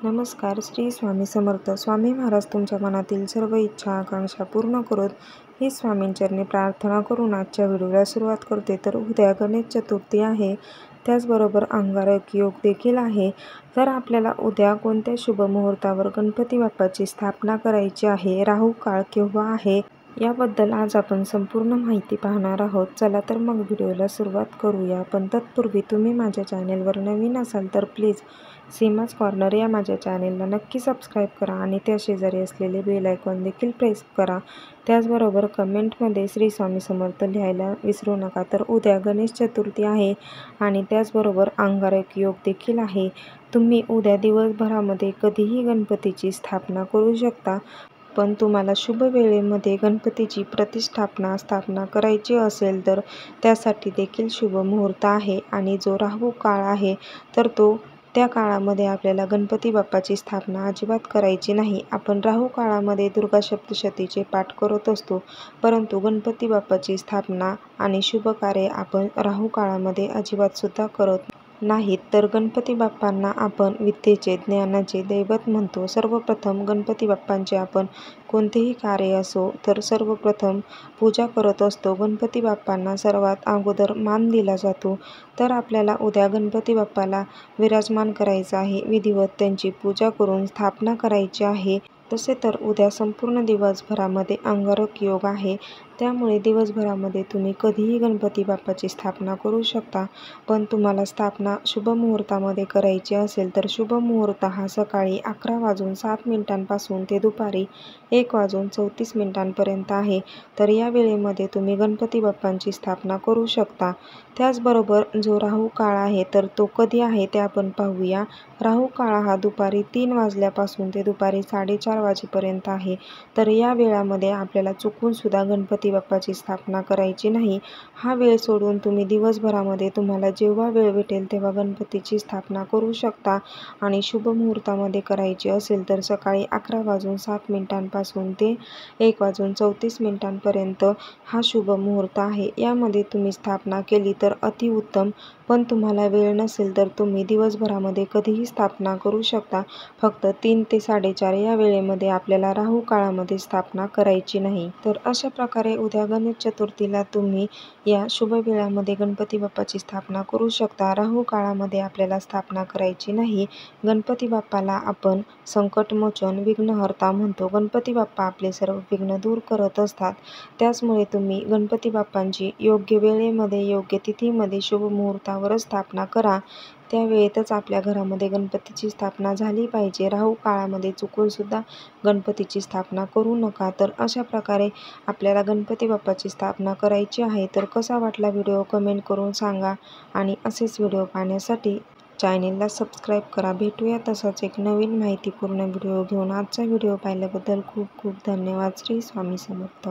नमस्कार. श्री स्वामी समर्थ. स्वामी महाराज तुमच्या मनातील सर्व इच्छा आकांक्षा पूर्ण करोत ही स्वामींचरणी प्रार्थना करून आजच्या व्हिडिओला सुरुवात करते. तर उद्या गणेश चतुर्थी आहे, त्याचबरोबर अंगारक योग देखील आहे. तर आपल्याला उद्या कोणत्या शुभ मुहूर्तावर गणपती बाप्पाची स्थापना करायची आहे, राहू काळ केव्हा आहे, याबद्दल आज आपण संपूर्ण माहिती पाहणार आहोत. चला तर मग व्हिडिओला सुरुवात करूया. पण तत्पूर्वी तुम्ही माझ्या चॅनेलवर नवीन असाल तर प्लीज सीमाज कॉर्नर या माझ्या चॅनेलला नक्की सबस्क्राईब करा आणि त्या शेजारी असलेले बेल आयकॉन देखील प्रेस करा. त्याचबरोबर कमेंटमध्ये श्री स्वामी समर्थ लिहायला विसरू नका. तर उद्या गणेश चतुर्थी आहे आणि त्याचबरोबर अंगारक योग देखील आहे. तुम्ही उद्या दिवसभरामध्ये कधीही गणपतीची स्थापना करू शकता, पण तुम्हाला शुभ वेळेमध्ये गणपतीची स्थापना करायची असेल तर त्यासाठी देखील शुभ मुहूर्त आहे. आणि जो राहू काळ आहे तर त्या काळामध्ये आपल्याला गणपती बाप्पाची स्थापना अजिबात करायची नाही. आपण राहू काळामध्ये दुर्गा सप्तशतीचे पाठ करत असतो, परंतु गणपती बाप्पाची स्थापना आणि शुभ कार्य आपण राहू काळामध्ये अजिबात सुद्धा करत नाहीत. तर गणपती बाप्पांना आपण विद्येचे, ज्ञानाचे दैवत म्हणतो. सर्वप्रथम गणपती बाप्पांचे आपण कोणतेही कार्य असो तर सर्वप्रथम पूजा करत असतो. गणपती बाप्पांना सर्वात अगोदर मान दिला जातो. तर आपल्याला उद्या गणपती बाप्पाला विराजमान करायचं आहे, विधिवत त्यांची पूजा करून स्थापना करायची आहे. तसे तर उद्या संपूर्ण दिवसभरामध्ये अंगारक योग आहे, त्यामुळे दिवसभरामध्ये तुम्ही कधीही गणपती बाप्पाची स्थापना करू शकता. पण तुम्हाला स्थापना शुभ मुहूर्तामध्ये करायची असेल तर शुभ मुहूर्त हा सकाळी 11:07 ते दुपारी 1:34 आहे. तर या वेळेमध्ये तुम्ही गणपती बाप्पांची स्थापना करू शकता. त्याचबरोबर जो राहू काळ आहे तर तो कधी आहे ते आपण पाहूया. राहू काळ हा दुपारी 3 वाजल्यापासून ते दुपारी 4:30 वाजेपर्यंत आहे. तर या वेळामध्ये आपल्याला चुकून सुद्धा गणपती बाप्पाची स्थापना करायची नाही. हा वेळ सोडून तुम्ही दिवसभरामध्ये तुम्हाला जेव्हा वेळ भेटेल तेव्हा गणपतीची स्थापना करू शकता. आणि शुभ मुहूर्तामध्ये करायची असेल तर सकाळी 11:07 ते 1:34 हा शुभ मुहूर्त आहे. यामध्ये तुम्ही स्थापना केली तर अतिउत्तम. पण तुम्हाला वेळ नसेल तर तुम्ही दिवसभरामध्ये कधीही स्थापना करू शकता. फक्त 3 ते 4:30 या वेळेमध्ये आपल्याला राहू काळामध्ये स्थापना करायची नाही. तर अशा प्रकारे उद्या गणेश चतुर्थीला तुम्ही या शुभ वेळामध्ये गणपती बाप्पाची स्थापना करू शकता. राहू काळामध्ये आपल्याला स्थापना करायची नाही. गणपती बाप्पाला आपण संकटमोचन, विघ्नहर्ता म्हणतो. गणपती बाप्पा आपले सर्व विघ्न दूर करत असतात. त्याचमुळे तुम्ही गणपती बाप्पांची योग्य वेळेमध्ये, योग्य तिथीमध्ये, शुभ मुहूर्तावरच स्थापना करा. त्या वेळेतच आपल्या घरामध्ये गणपतीची स्थापना झाली पाहिजे. राहू काळामध्ये चुकून सुद्धा गणपतीची स्थापना करू नका. तर अशा प्रकारे आपल्याला गणपती बाप्पाची स्थापना करायची आहे. तर कसा वाटला व्हिडिओ कमेंट करून सांगा आणि असेच व्हिडिओ पाहण्यासाठी चॅनेलला सबस्क्राईब करा. भेटूया तसाच एक नवीन माहितीपूर्ण व्हिडिओ घेऊन. आजचा व्हिडिओ पाहिल्याबद्दल खूप खूप धन्यवाद. श्री स्वामी समर्थ.